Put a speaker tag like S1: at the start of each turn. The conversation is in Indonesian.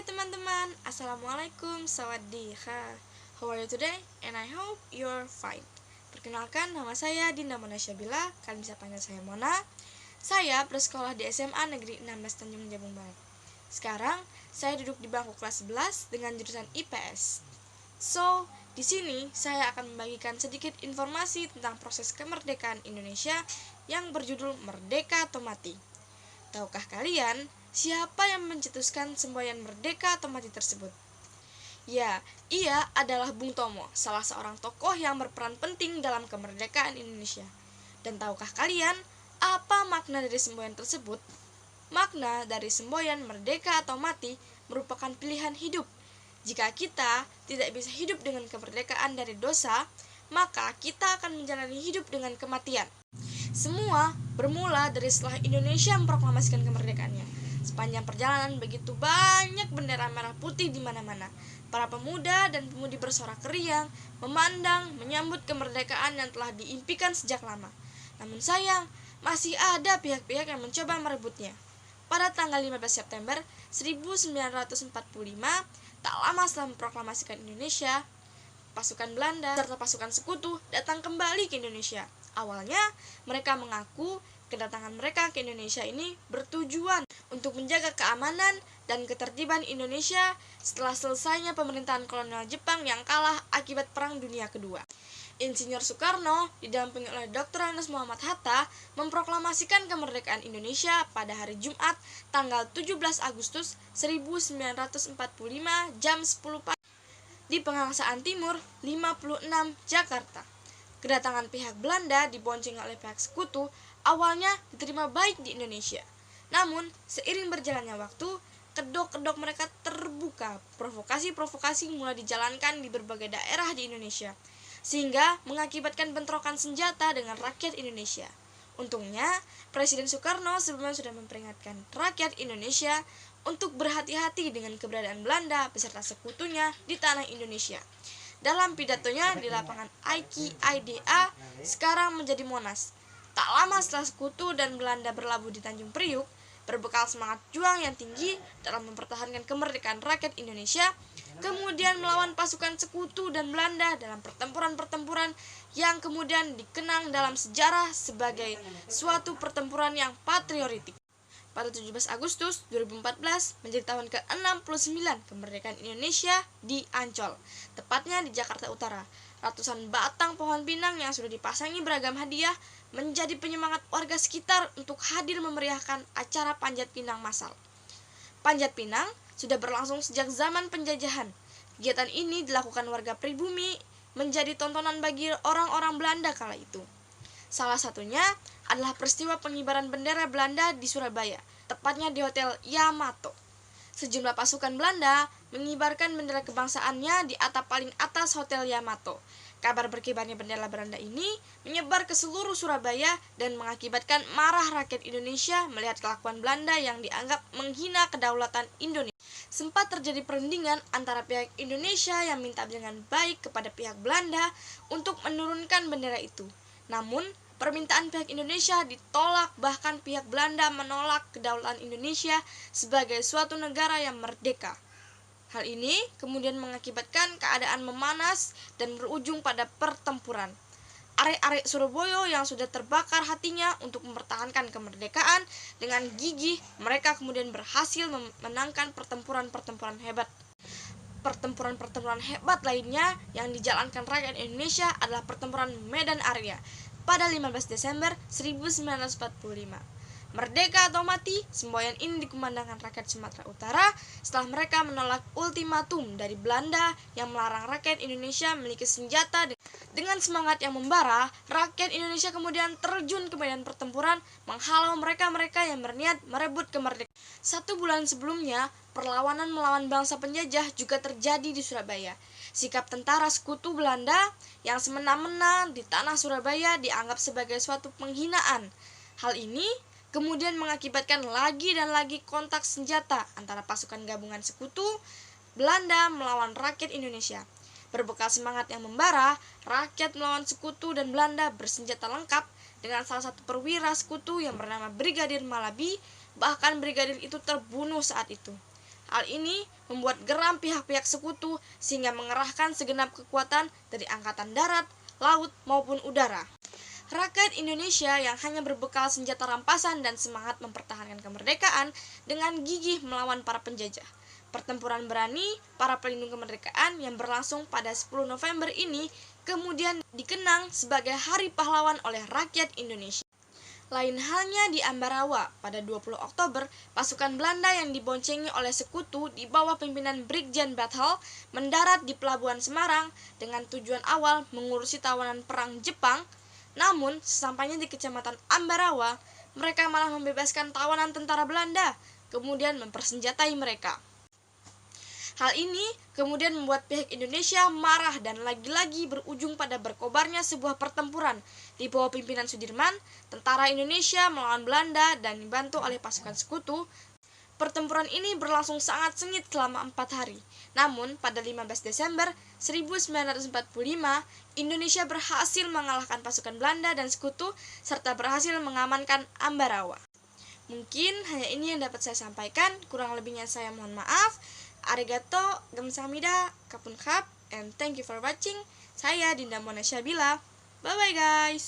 S1: Hai teman-teman, Assalamualaikum, Sawadee-kha. How are you today? And I hope you're fine. Perkenalkan, nama saya Dinda Mona Syabila. Kalian bisa panggil saya Mona. Saya bersekolah di SMA Negeri 16 Tanjung Jabung Barat. Sekarang, saya duduk di bangku kelas 11 dengan jurusan IPS. So, di sini saya akan membagikan sedikit informasi tentang proses kemerdekaan Indonesia yang berjudul Merdeka atau Mati. Tahukah kalian siapa yang mencetuskan semboyan merdeka atau mati tersebut? Ya, ia adalah Bung Tomo, salah seorang tokoh yang berperan penting dalam kemerdekaan Indonesia. Dan tahukah kalian apa makna dari semboyan tersebut? Makna dari semboyan merdeka atau mati merupakan pilihan hidup. Jika kita tidak bisa hidup dengan kemerdekaan dari dosa, maka kita akan menjalani hidup dengan kematian. Semua bermula dari setelah Indonesia memproklamasikan kemerdekaannya. Sepanjang perjalanan begitu banyak bendera merah putih di mana-mana. Para pemuda dan pemudi bersorak riang, memandang, menyambut kemerdekaan yang telah diimpikan sejak lama. Namun sayang, masih ada pihak-pihak yang mencoba merebutnya. Pada tanggal 15 September 1945, tak lama setelah memproklamasikan Indonesia, pasukan Belanda serta pasukan sekutu datang kembali ke Indonesia. Awalnya, mereka mengaku kedatangan mereka ke Indonesia ini bertujuan untuk menjaga keamanan dan ketertiban Indonesia setelah selesainya pemerintahan kolonial Jepang yang kalah akibat Perang Dunia Kedua. Insinyur Soekarno didampingi oleh Dr. Ernest Muhammad Hatta memproklamasikan kemerdekaan Indonesia pada hari Jumat tanggal 17 Agustus 1945 jam 10 pagi di Pengangsaan Timur 56 Jakarta. Kedatangan pihak Belanda dibonceng oleh pihak sekutu awalnya diterima baik di Indonesia. Namun, seiring berjalannya waktu, kedok-kedok mereka terbuka. Provokasi-provokasi mulai dijalankan di berbagai daerah di Indonesia, sehingga mengakibatkan bentrokan senjata dengan rakyat Indonesia. Untungnya, Presiden Soekarno sebelumnya sudah memperingatkan rakyat Indonesia untuk berhati-hati dengan keberadaan Belanda beserta sekutunya di tanah Indonesia. Dalam pidatonya di lapangan IKIDA, sekarang menjadi Monas. Tak lama setelah sekutu dan Belanda berlabuh di Tanjung Priuk, berbekal semangat juang yang tinggi dalam mempertahankan kemerdekaan rakyat Indonesia, kemudian melawan pasukan sekutu dan Belanda dalam pertempuran-pertempuran yang kemudian dikenang dalam sejarah sebagai suatu pertempuran yang patriotik. Pada 17 Agustus 2014 menjadi tahun ke-69 kemerdekaan Indonesia di Ancol, tepatnya di Jakarta Utara. Ratusan batang pohon pinang yang sudah dipasangi beragam hadiah menjadi penyemangat warga sekitar untuk hadir memeriahkan acara Panjat Pinang massal. Panjat Pinang sudah berlangsung sejak zaman penjajahan. Kegiatan ini dilakukan warga pribumi menjadi tontonan bagi orang-orang Belanda kala itu. Salah satunya adalah peristiwa pengibaran bendera Belanda di Surabaya, tepatnya di Hotel Yamato. Sejumlah pasukan Belanda mengibarkan bendera kebangsaannya di atap paling atas Hotel Yamato. Kabar berkibarnya bendera Belanda ini menyebar ke seluruh Surabaya dan mengakibatkan marah rakyat Indonesia melihat kelakuan Belanda yang dianggap menghina kedaulatan Indonesia. Sempat terjadi perundingan antara pihak Indonesia yang minta dengan baik kepada pihak Belanda untuk menurunkan bendera itu. Namun, permintaan pihak Indonesia ditolak, bahkan pihak Belanda menolak kedaulatan Indonesia sebagai suatu negara yang merdeka. Hal ini kemudian mengakibatkan keadaan memanas dan berujung pada pertempuran. Arek-arek Surabaya yang sudah terbakar hatinya untuk mempertahankan kemerdekaan dengan gigih, mereka kemudian berhasil memenangkan pertempuran-pertempuran hebat. Pertempuran-pertempuran hebat lainnya yang dijalankan rakyat Indonesia adalah pertempuran Medan Area pada 15 Desember 1945. Merdeka atau mati, semboyan ini dikumandangkan rakyat Sumatera Utara setelah mereka menolak ultimatum dari Belanda yang melarang rakyat Indonesia memiliki senjata. Dengan semangat yang membara, rakyat Indonesia kemudian terjun ke medan pertempuran menghalau mereka-mereka yang berniat merebut kemerdekaan. 1 bulan sebelumnya, perlawanan melawan bangsa penjajah juga terjadi di Surabaya. Sikap tentara sekutu Belanda yang semena-mena di tanah Surabaya dianggap sebagai suatu penghinaan. Hal ini kemudian mengakibatkan lagi dan lagi kontak senjata antara pasukan gabungan sekutu Belanda melawan rakyat Indonesia. Berbekal semangat yang membara, rakyat melawan sekutu dan Belanda bersenjata lengkap dengan salah satu perwira sekutu yang bernama Brigadir Malabi, bahkan brigadir itu terbunuh saat itu. Hal ini membuat geram pihak-pihak sekutu sehingga mengerahkan segenap kekuatan dari angkatan darat, laut, maupun udara. Rakyat Indonesia yang hanya berbekal senjata rampasan dan semangat mempertahankan kemerdekaan dengan gigih melawan para penjajah. Pertempuran berani para pelindung kemerdekaan yang berlangsung pada 10 November ini kemudian dikenang sebagai Hari Pahlawan oleh rakyat Indonesia. Lain halnya di Ambarawa, pada 20 Oktober, pasukan Belanda yang diboncengi oleh sekutu di bawah pimpinan Brigjen Bethel mendarat di Pelabuhan Semarang dengan tujuan awal mengurusi tawanan perang Jepang. Namun, sesampainya di Kecamatan Ambarawa, mereka malah membebaskan tawanan tentara Belanda, kemudian mempersenjatai mereka. Hal ini kemudian membuat pihak Indonesia marah dan lagi-lagi berujung pada berkobarnya sebuah pertempuran di bawah pimpinan Sudirman, tentara Indonesia melawan Belanda dan dibantu oleh pasukan sekutu. Pertempuran ini berlangsung sangat sengit selama 4 hari. Namun, pada 15 Desember 1945, Indonesia berhasil mengalahkan pasukan Belanda dan sekutu serta berhasil mengamankan Ambarawa. Mungkin hanya ini yang dapat saya sampaikan, kurang lebihnya saya mohon maaf. Arigato, gamsahamnida, kapun kap, and thank you for watching. Saya Dinda Mona Syabila. Bye-bye guys!